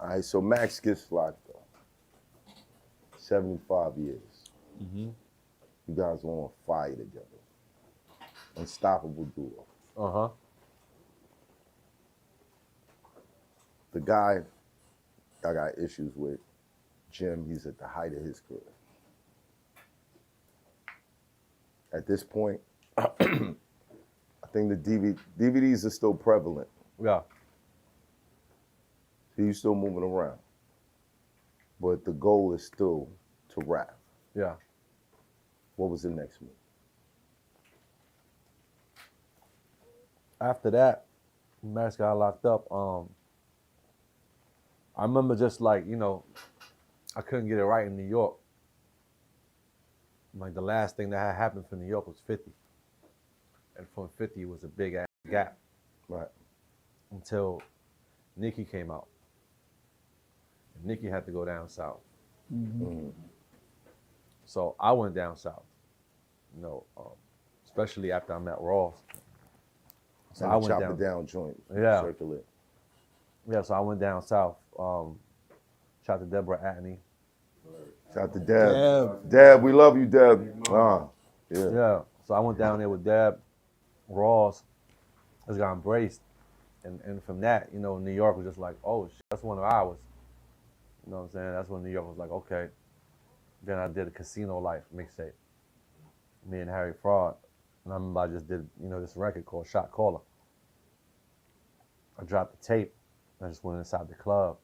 All right, so Max gets locked up. 75 years. Mm-hmm. You guys are on fire together. Unstoppable duo. Uh-huh. The guy I got issues with, Jim, he's at the height of his career. At this point, I think the DVDs are still prevalent. Yeah. So you're still moving around. But the goal is still to rap. Yeah. What was the next move? After that, Max got locked up. I remember just like, I couldn't get it right in New York. Like the last thing that had happened for New York was 50. And from 50 was a big ass gap. Right. Until Nicki came out. And Nicki had to go down south. Mm-hmm. So I went down south. Especially after I met Ross. So I went Choppa Down joint. Yeah. Circulate. Yeah, so I went down south. Shout to Deborah Atney. Shout to Deb. Deb, we love you, Deb. Yeah. Yeah. So I went down there with Deb, Ross. Just got embraced. And from that, New York was just like, oh, shit, that's one of ours. You know what I'm saying? That's when New York was like, okay. Then I did a Casino Life mixtape. Me and Harry Fraud. And I remember I just did, this record called Shot Caller. I dropped the tape. I just went inside the club.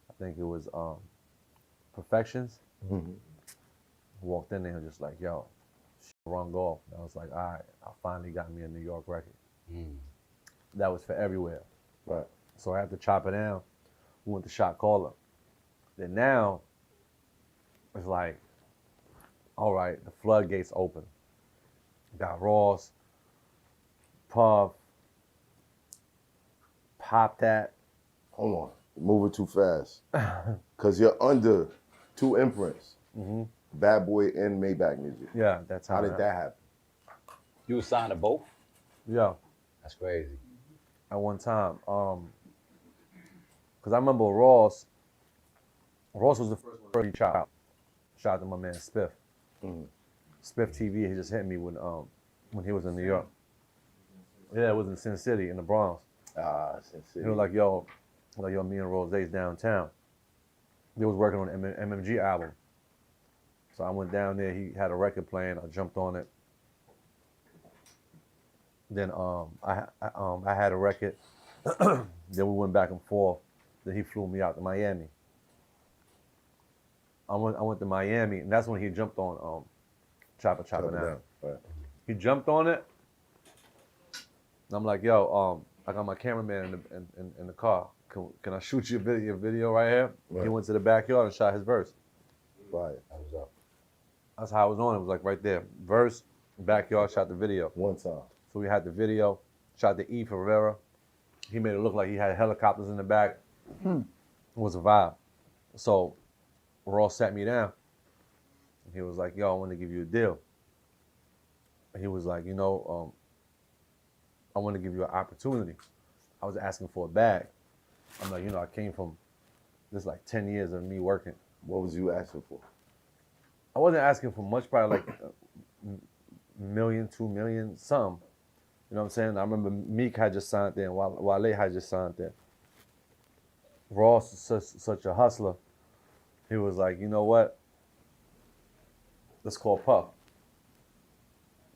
I think it was Perfections. Mm-hmm. Walked in there and just like, yo, rung off. And I was like, all right, I finally got me a New York record. That was for everywhere. Right. So I had to chop it down. We went to Shot Caller. Then now, it's like, all right, the floodgates open. Got Ross, Puff, Pop That. Hold on, moving too fast. Cause you're under 2 imprints. Mm-hmm. Bad Boy and Maybach Music. Yeah, that's how did that happen? You was signed to both? Yeah. That's crazy. At one time. Cause I remember Ross was the first one he chopped. Shout out to my man Spiff. Mm-hmm. Spiff TV, he just hit me when he was in New York. Yeah, it was in Sin City in the Bronx. Sin City. He was like, yo, me and Rose's downtown. They was working on an MMG album. So I went down there, he had a record playing, I jumped on it. Then I had a record. Then we went back and forth. Then he flew me out to Miami. I went to Miami, and that's when he jumped on Choppa Down. Right. He jumped on it, and I'm like, yo, I got my cameraman in the car. Can I shoot you a video right here? Right. He went to the backyard and shot his verse. Right. That's how I was on. It was like right there. Verse, backyard, shot the video. One time. So we had the video, shot the E for Rivera. He made it look like he had helicopters in the back. It was a vibe. So Ross sat me down. He was like, yo, I want to give you a deal. He was like, I want to give you an opportunity. I was asking for a bag. I'm like, I came from this like 10 years of me working. What was you asking for? I wasn't asking for much, probably like $1 million, $2 million, some. You know what I'm saying? I remember Meek had just signed there and Wale had just signed there. Ross is such a hustler. He was like, you know what? Let's call Puff.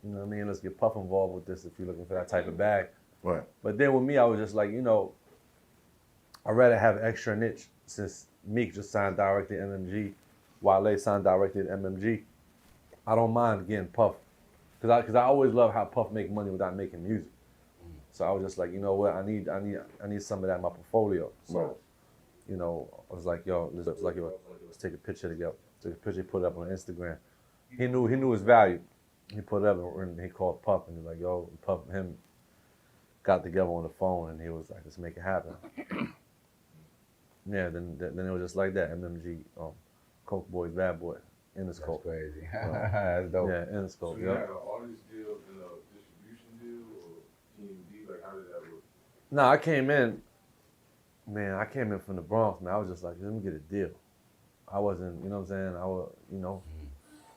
You know what I mean? Let's get Puff involved with this if you're looking for that type of bag. Right. But then with me, I was just like, I'd rather have an extra niche since Meek just signed directly to MMG, Wale signed directly to MMG. I don't mind getting Puff. Because I always love how Puff make money without making music. So I was just like, you know what? I need some of that in my portfolio. So, I was like, yo, let's take a picture together. Took a picture, put it up on Instagram. He knew his value. He put it up and he called Puff and he was like, yo, Puff and him got together on the phone and he was like, let's make it happen. Yeah, then it was just like that. MMG, Coke Boys, Bad Boy, Interscope. That's crazy. That's dope. Yeah, Interscope. So you had an artist deal and a distribution deal or TMD? Like, how did that work? No, I came in Man, I came in from the Bronx, man. I was just like, let me get a deal. I wasn't, you know what I'm saying?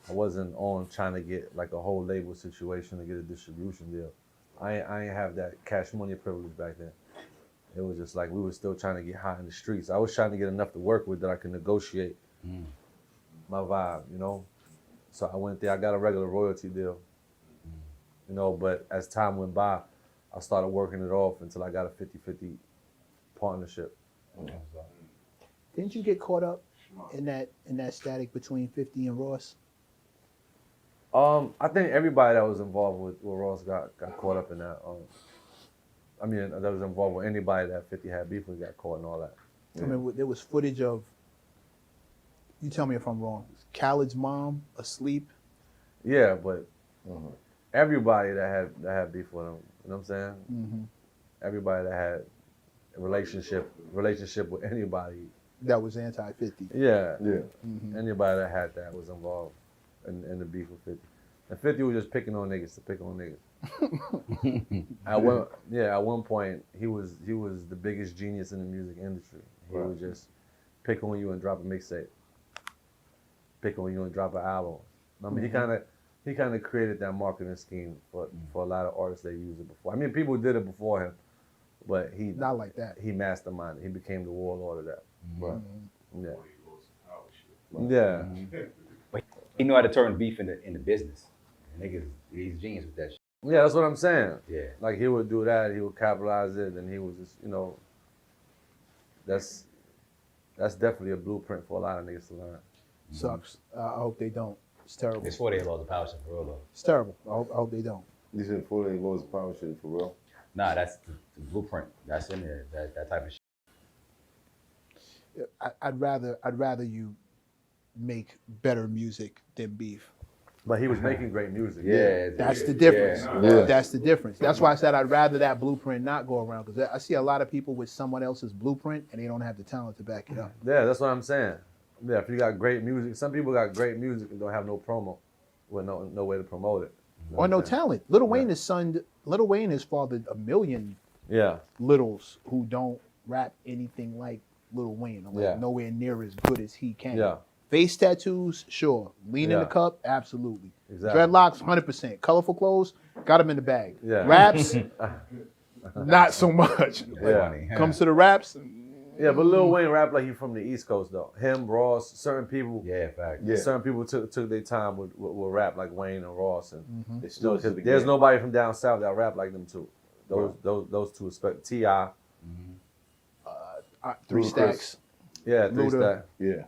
I wasn't on trying to get like a whole label situation to get a distribution deal. I ain't have that cash money privilege back then. It was just like we were still trying to get hot in the streets. I was trying to get enough to work with that I could negotiate my vibe, you know? So I went there, I got a regular royalty deal, you know, but as time went by, I started working it off until I got a 50-50 partnership. Didn't you get caught up in that static between 50 and Ross? I think everybody that was involved with Ross got caught up in that. I mean, that was involved with anybody that 50 had beef with got caught and all that. I mean, there was footage of, you tell me if I'm wrong, Khaled's mom asleep. Yeah, but everybody that had beef with him, you know what I'm saying? Mm-hmm. Everybody that had a relationship with anybody. That was anti-50. Yeah. Mm-hmm. Anybody that had that was involved in the beef with 50. And 50 was just picking on niggas to pick on niggas. At one point he was the biggest genius in the music industry. He would just pick on you and drop a mixtape. Pick on you and drop an album. I mean, he kind of created that marketing scheme for a lot of artists that used it before. I mean, people did it before him, but he Not like that. He masterminded. He became the warlord of that. Right. Yeah. But he knew how to turn beef into business. Niggas, he's genius with that shit. Yeah, that's what I'm saying. Yeah. Like he would do that, he would capitalize it, and he was just, you know, that's definitely a blueprint for a lot of niggas to learn. Sucks. I hope they don't. It's terrible. It's 4 days lost the power shit for real though. It's terrible. I hope they don't. You said 4 days lost power shit for real? Nah, that's the blueprint. That's in there. That type of shit. I'd rather you make better music than beef. But he was making great music. Yeah. That's the difference. Yeah. That's the difference. That's why I said I'd rather that blueprint not go around, because I see a lot of people with someone else's blueprint and they don't have the talent to back it up. Yeah, that's what I'm saying. Yeah, if you got great music, some people got great music and don't have no promo, with no way to promote it. You know Or what no I'm saying? talent. Lil Wayne has fathered a million Yeah. littles who don't rap anything like Lil Wayne, or like Yeah. nowhere near as good as he can. Yeah. Face tattoos, sure. Lean in Yeah. the cup, absolutely. Exactly. Dreadlocks, 100%. Colorful clothes, got him in the bag. Yeah. Raps, not so much. Yeah. Funny. Comes to the raps, Yeah, but Lil Wayne rap like he from the East Coast though. Him, Ross, certain people. Yeah, fact. Yeah. Certain people took their time with rap like Wayne and Ross, and It's still because to the there's game. nobody from down south that rap like them too. Those two, T.I. Three Ludacris. Stacks. Yeah, Three Luda. Stack. Yeah.